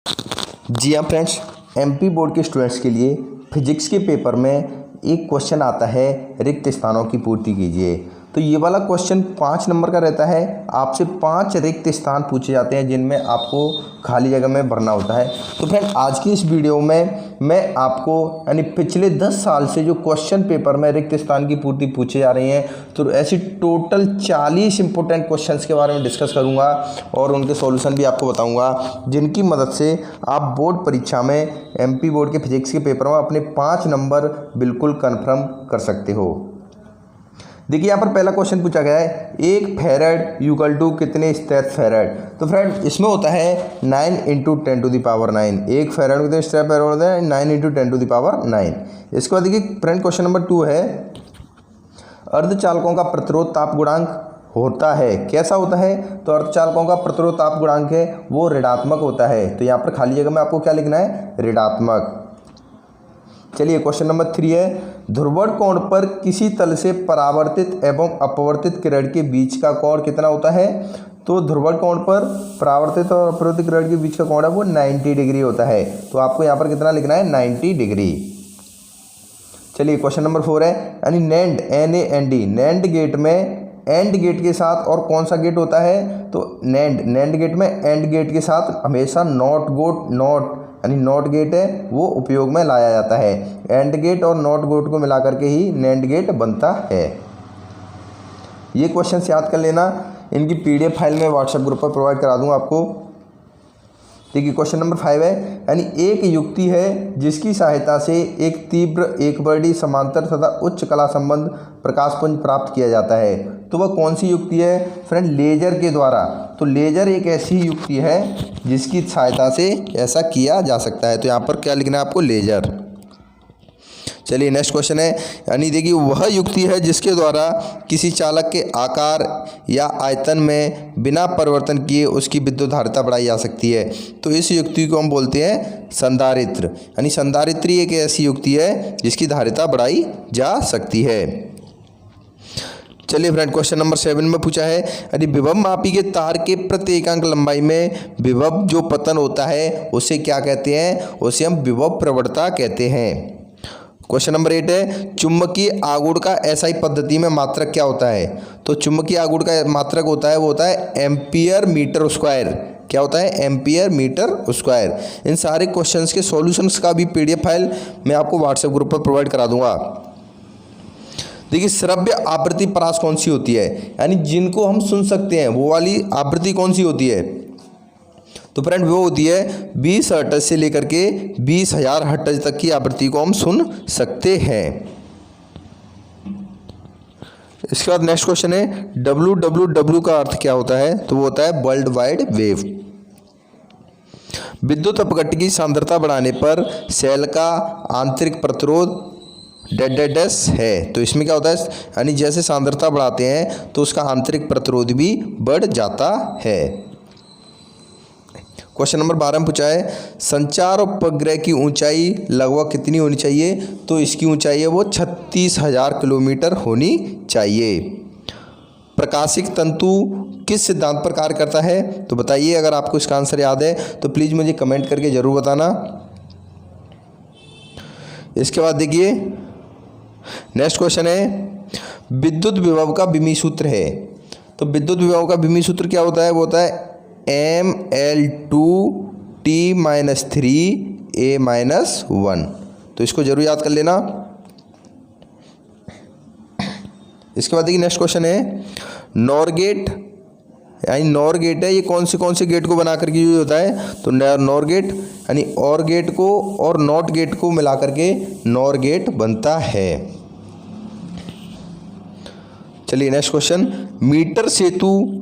जी हाँ friends, MP board के students के लिए फिजिक्स के पेपर में एक क्वेश्चन आता है, रिक्त स्थानों की पूर्ति कीजिए। तो ये वाला क्वेश्चन 5 नंबर का रहता है। आपसे 5 रिक्त स्थान पूछे जाते हैं जिनमें आपको खाली जगह में भरना होता है। तो फ्रेंड आज की इस वीडियो में मैं आपको यानी पिछले 10 साल से जो क्वेश्चन पेपर में रिक्त स्थान की पूर्ति पूछे जा रही हैं, तो ऐसी टोटल 40 इंपॉर्टेंट क्वेश्चंस के बारे में डिस्कस करूंगा और उनके सॉल्यूशन भी आपको बताऊंगा, जिनकी मदद से आप बोर्ड परीक्षा में एमपी बोर्ड के फिजिक्स के पेपर में अपने 5 नंबर बिल्कुल कन्फर्म कर सकते हो। देखिए यहाँ पर पहला क्वेश्चन पूछा गया है, 1 फैराड इक्वल टू कितने स्टेप फैराड। तो फ्रेंड इसमें होता है 9 × 10⁻9। 1 फैराड कितने स्टेप फैराड होता है 9 × 10⁻9। इसके बाद देखिए फ्रेंड क्वेश्चन नंबर 2 है, अर्धचालकों का प्रतिरोध ताप गुणांक होता है, कैसा होता है। तो अर्धचालकों का प्रतिरोध ताप गुणांक है वो ऋणात्मक होता है। तो यहाँ पर खाली जगह में आपको क्या लिखना है, ऋणात्मक। चलिए क्वेश्चन नंबर 3 है, ध्रुवण कोण पर किसी तल से परावर्तित एवं अपवर्तित किरण के बीच का कोण कितना होता है। तो ध्रुवण कोण पर परावर्तित और अपवर्तित किरण के बीच का कोण है वो 90 डिग्री होता है। तो आपको यहाँ पर कितना लिखना है, 90 डिग्री। चलिए क्वेश्चन नंबर 4 है, यानी नैंड NAND नैंड गेट में एंड गेट के साथ और कौन सा गेट होता है। तो नैंड गेट में एंड गेट के साथ हमेशा नॉट गेट है वो उपयोग में लाया जाता है। एंड गेट और नॉट गेट को मिला करके ही नैंड गेट बनता है। ये क्वेश्चन याद कर लेना, इनकी PDF फाइल में व्हाट्सएप ग्रुप पर प्रोवाइड करा दूंगा आपको। देखिए क्वेश्चन नंबर 5 है, यानी एक युक्ति है जिसकी सहायता से एक तीव्र एकवर्णी समांतर तथा उच्च कला संबंध प्रकाशपुंज प्राप्त किया जाता है। तो वह कौन सी युक्ति है फ्रेंड, लेजर के द्वारा। तो लेजर एक ऐसी युक्ति है जिसकी सहायता से ऐसा किया जा सकता है। तो यहाँ पर क्या लिखना है आपको, लेजर। चलिए नेक्स्ट क्वेश्चन है, यानी देखिए वह युक्ति है जिसके द्वारा किसी चालक के आकार या आयतन में बिना परिवर्तन किए उसकी विद्युत धारिता बढ़ाई जा सकती है। तो इस युक्ति को हम बोलते हैं संधारित्र। यानी संधारित्री एक ऐसी युक्ति है जिसकी धारिता बढ़ाई जा सकती है। चलिए फ्रेंड क्वेश्चन नंबर 7 में पूछा है, यदि विभव मापी के तार के प्रति एकांक लंबाई में विभव जो पतन होता है उसे क्या कहते हैं, उसे हम विभव प्रवणता कहते हैं। क्वेश्चन नंबर 8 है, चुंबकीय आघूर्ण का SI पद्धति में मात्रक क्या होता है। तो चुंबकीय आघूर्ण का मात्रक होता है वो होता है एम्पियर मीटर स्क्वायर। क्या होता है, एम्पियर मीटर स्क्वायर। इन सारे क्वेश्चंस के सॉल्यूशंस का भी PDF फाइल मैं आपको व्हाट्सएप ग्रुप पर प्रोवाइड करा दूंगा। देखिए श्रव्य आवृत्ति परास कौन सी होती है, यानी जिनको हम सुन सकते हैं वो वाली आवृत्ति कौन सी होती है। तो फ्रेंड वो होती है 20 हर्ट्ज से लेकर के 20,000 हर्ट्ज तक की आवृत्ति को हम सुन सकते हैं। इसके बाद नेक्स्ट क्वेश्चन है, WWW का अर्थ क्या होता है। तो वो होता है वर्ल्ड वाइड वेव। विद्युत अपघट्ट की सांद्रता बढ़ाने पर सेल का आंतरिक प्रतिरोध डैश है। तो इसमें क्या होता है, यानी जैसे सांद्रता बढ़ाते हैं तो उसका आंतरिक प्रतिरोध भी बढ़ जाता है। क्वेश्चन नंबर 12 में पूछा है, संचार उपग्रह की ऊंचाई लगभग कितनी होनी चाहिए। तो इसकी ऊंचाई है वो 36,000 किलोमीटर होनी चाहिए। प्रकाशिक तंतु किस सिद्धांत पर कार्य करता है। तो बताइए, अगर आपको इसका आंसर याद है तो प्लीज़ मुझे कमेंट करके ज़रूर बताना। इसके बाद देखिए नेक्स्ट क्वेश्चन है, विद्युत विभव का विमी सूत्र है। तो विद्युत विभव का विमी सूत्र क्या होता है, वो होता है ML2T-3A-1। तो इसको जरूर याद कर लेना। इसके बाद देखिए नेक्स्ट क्वेश्चन है, नॉर गेट, यानी नॉर गेट है ये कौन से गेट को बना करके यूज होता है। तो नॉर गेट यानी और गेट को और नॉट गेट को मिला करके नॉर गेट बनता है। चलिए नेक्स्ट क्वेश्चन, मीटर सेतु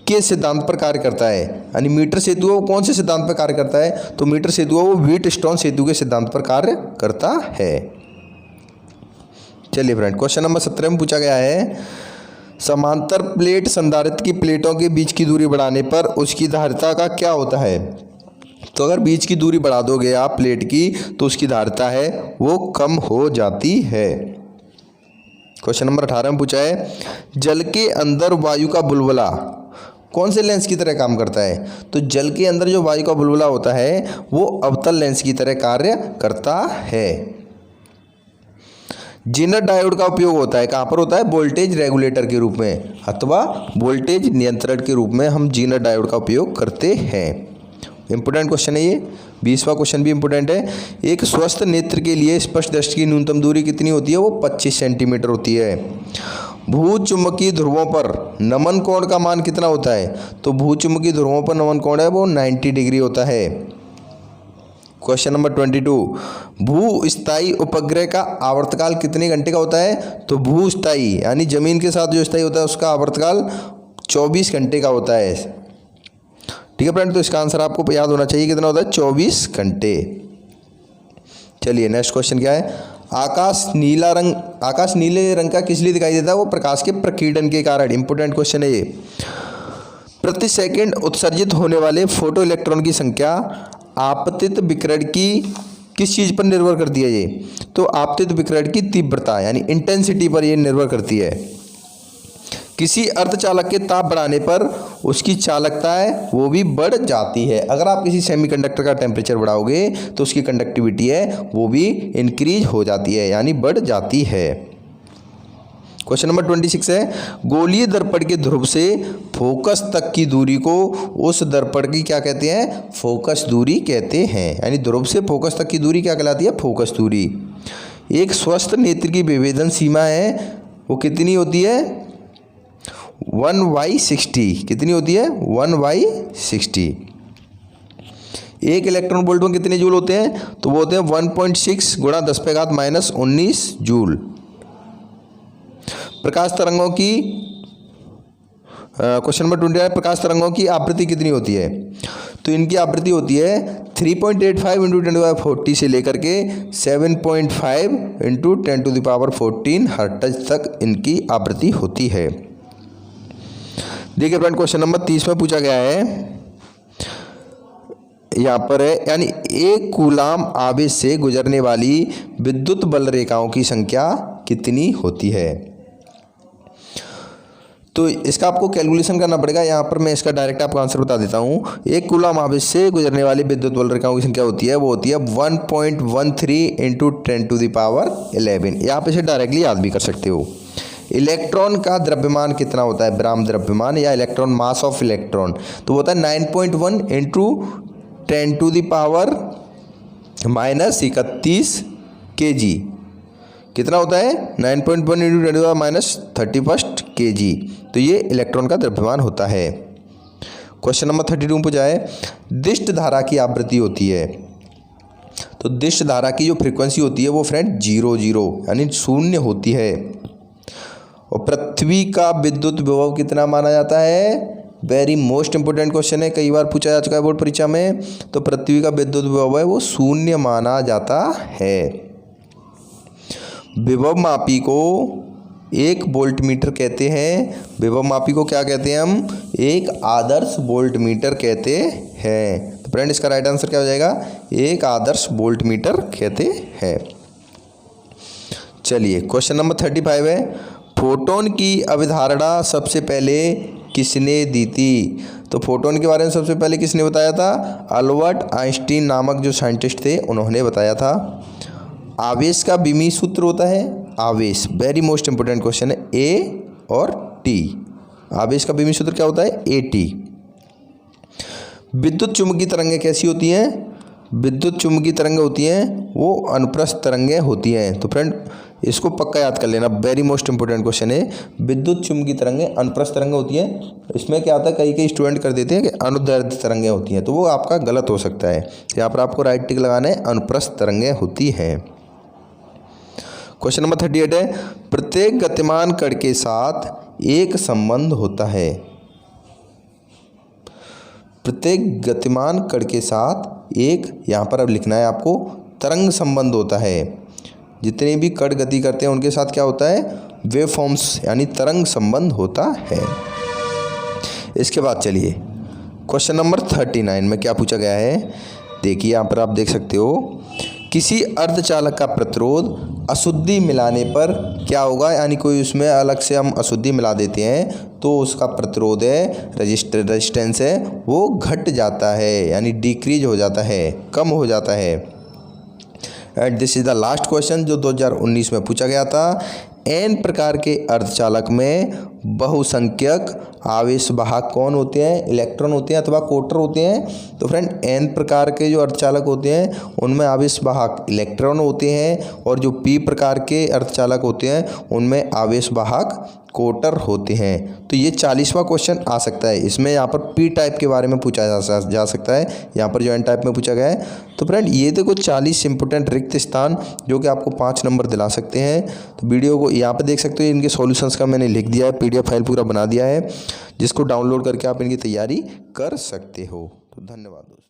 के सिद्धांत पर कार्य करता है। यानी मीटर सेतु वो कौन से सिद्धांत पर कार्य करता है। तो मीटर सेतु वो व्हीटस्टोन सेतु के सिद्धांत पर कार्य करता है। चलिए फ्रेंड क्वेश्चन नंबर 17 में पूछा गया है, समांतर प्लेट संधारित्र की प्लेटों के बीच की दूरी बढ़ाने पर उसकी धारिता का क्या होता है। तो अगर बीच की दूरी बढ़ा दोगे आप प्लेट की तो उसकी धारिता है वो कम हो जाती है। क्वेश्चन नंबर 18 में पूछा है, जल के अंदर वायु का बुलबुला कौन से लेंस की तरह काम करता है? तो जल के अंदर जो वायु का बुलबुला होता है वो अवतल लेंस की तरह कार्य करता है। जेनर डायोड का उपयोग होता है, कहाँ पर होता है? वोल्टेज रेगुलेटर के रूप में अथवा वोल्टेज नियंत्रण के रूप में हम जेनर डायोड का उपयोग करते हैं। इंपोर्टेंट क्वेश्चन है ये। 20वां क्वेश्चन भी इंपोर्टेंट है। एक स्वस्थ नेत्र के लिए स्पष्ट दृष्टि की न्यूनतम दूरी कितनी होती है? वो 25 सेंटीमीटर होती है। भूचुंबकीय ध्रुवों पर नमन कोण का मान कितना होता है? तो भूचुंबकीय ध्रुवों पर नमन कोण है वो 90 डिग्री होता है। क्वेश्चन नंबर 22, भूस्थायी उपग्रह का आवर्तकाल कितने घंटे का होता है? तो भूस्थायी यानी जमीन के साथ जो स्थायी होता है उसका आवर्तकाल 24 घंटे का होता है। ठीक है फ्रेंड, तो इसका आंसर आपको याद होना चाहिए, कितना होता है? 24 घंटे। चलिए नेक्स्ट क्वेश्चन क्या है? आकाश नीले रंग का किस लिए दिखाई देता है? वो प्रकाश के प्रकीर्णन के कारण। इंपोर्टेंट क्वेश्चन है ये। प्रति सेकंड उत्सर्जित होने वाले फोटो इलेक्ट्रॉन की संख्या आपतित विकिरण की किस चीज़ पर निर्भर करती है? ये तो आपतित विकिरण की तीव्रता यानी इंटेंसिटी पर ये निर्भर करती है। किसी अर्धचालक के ताप बढ़ाने पर उसकी चालकता है वो भी बढ़ जाती है। अगर आप किसी सेमीकंडक्टर का टेम्परेचर बढ़ाओगे तो उसकी कंडक्टिविटी है वो भी इंक्रीज हो जाती है यानी बढ़ जाती है। क्वेश्चन नंबर 26 है, गोलीय दर्पण के ध्रुव से फोकस तक की दूरी को उस दर्पण की क्या कहते हैं? फोकस दूरी कहते हैं। यानी ध्रुव से फोकस तक की दूरी क्या कहलाती है? फोकस दूरी। एक स्वस्थ नेत्र की विभेदन सीमा है वो कितनी होती है? 1/60। कितनी होती है? 1/60। एक इलेक्ट्रॉन वोल्ट में कितने जूल होते हैं? तो वो होते हैं 1.6 गुणा 10⁻⁻19 जूल। प्रकाश तरंगों की क्वेश्चन नंबर 20 है, प्रकाश तरंगों की आवृत्ति कितनी होती है? तो इनकी आवृत्ति होती है 3.85 × 10⁻40 से लेकर के 7.5 × 10⁻14 हर्ट्ज तक इनकी आवृत्ति होती है। देखिए फ्रेंड, क्वेश्चन नंबर 30 में पूछा गया है, यहाँ पर है यानी एक कूलाम आवेश से गुजरने वाली विद्युत बल रेखाओं की संख्या कितनी होती है? तो इसका आपको कैलकुलेशन करना पड़ेगा। यहाँ पर मैं इसका डायरेक्ट आपको आंसर बता देता हूँ। एक कूलाम आवेश से गुजरने वाली विद्युत बल रेखाओं की संख्या होती है वो होती है 1.13 × 10⁻11। यहाँ पे से डायरेक्टली याद भी कर सकते हो। इलेक्ट्रॉन का द्रव्यमान कितना होता है? ब्राह्म द्रव्यमान या इलेक्ट्रॉन मास ऑफ इलेक्ट्रॉन तो होता है 9.1 × 10⁻31 kg। कितना होता है? 9.1 × 10⁻31 kg। तो ये इलेक्ट्रॉन का द्रव्यमान होता है। क्वेश्चन नंबर 32 पूछा है, दिष्ट धारा की आवृत्ति होती है। तो दिष्ट धारा की जो फ्रीक्वेंसी होती है वो फ्रेंड 0 यानी 0 होती है। और पृथ्वी का विद्युत विभव कितना माना जाता है? वेरी मोस्ट इंपोर्टेंट क्वेश्चन है, कई बार पूछा जा चुका है बोर्ड परीक्षा में। तो पृथ्वी का विद्युत विभव है वो 0 माना जाता है। विभव मापी को एक वोल्ट मीटर कहते हैं। विभव मापी को क्या कहते हैं हम? एक आदर्श वोल्ट मीटर कहते हैं। तो फ्रेंड इसका राइट आंसर क्या हो जाएगा? एक आदर्श वोल्ट मीटर कहते हैं। चलिए क्वेश्चन नंबर 35 है, फोटोन की अवधारणा सबसे पहले किसने दी थी? तो फोटोन के बारे में सबसे पहले किसने बताया था? अल्बर्ट आइंस्टीन नामक जो साइंटिस्ट थे उन्होंने बताया था। आवेश का विमीय सूत्र होता है आवेश, वेरी मोस्ट इंपोर्टेंट क्वेश्चन है, ए और टी। आवेश का विमीय सूत्र क्या होता है? A T. विद्युत चुम्बकीय तरंगें कैसी होती हैं? विद्युत चुम्बकीय तरंगें होती हैं वो अनुप्रस्थ तरंगें होती हैं। तो फ्रेंड इसको पक्का याद कर लेना, वेरी मोस्ट इंपोर्टेंट क्वेश्चन है। विद्युत चुम्बकीय तरंगें अनुप्रस्थ तरंगें होती हैं। इसमें क्या होता है, कई स्टूडेंट कर देते हैं कि अनुदैर्ध्य तरंगें होती हैं, तो वो आपका गलत हो सकता है। यहाँ पर आपको राइट टिक लगाना है, अनुप्रस्थ तरंगें होती हैं। क्वेश्चन नंबर 38 है, प्रत्येक गतिमान कण के साथ एक संबंध होता है। प्रत्येक गतिमान कण के साथ एक, यहाँ पर अब लिखना है आपको, तरंग संबंध होता है। जितने भी कण गति करते हैं उनके साथ क्या होता है? वेव फॉर्म्स यानी तरंग संबंध होता है। इसके बाद चलिए क्वेश्चन नंबर 39 में क्या पूछा गया है। देखिए यहाँ पर आप देख सकते हो किसी अर्धचालक का प्रतिरोध अशुद्धि मिलाने पर क्या होगा, यानी कोई उसमें अलग से हम अशुद्धि मिला देते हैं तो उसका प्रतिरोध है, रेजिस्टेंस है, वो घट जाता है, यानी डिक्रीज हो जाता है, कम हो जाता है। And this is the last question जो 2019 में पूछा गया था। एन प्रकार के अर्धचालक में बहुसंख्यक आवेशवाहक कौन होते हैं, इलेक्ट्रॉन होते हैं अथवा कोटर होते हैं। तो फ्रेंड एन प्रकार के जो अर्धचालक होते हैं उनमें आवेशवाहक इलेक्ट्रॉन होते हैं, और जो पी प्रकार के अर्धचालक होते हैं उनमें आवेशवाहक कोटर होते हैं। तो ये 40वां क्वेश्चन आ सकता है। इसमें यहाँ पर पी टाइप के बारे में पूछा जा सकता है, यहाँ पर जो एन टाइप में पूछा गया है। तो फ्रेंड ये देखो 40 इंपोर्टेंट रिक्त स्थान जो कि आपको 5 नंबर दिला सकते हैं। तो वीडियो को यहाँ पर देख सकते हो, इनके सॉल्यूशंस का मैंने लिख दिया है, PDF फाइल पूरा बना दिया है, जिसको डाउनलोड करके आप इनकी तैयारी कर सकते हो। तो धन्यवाद दोस्तों।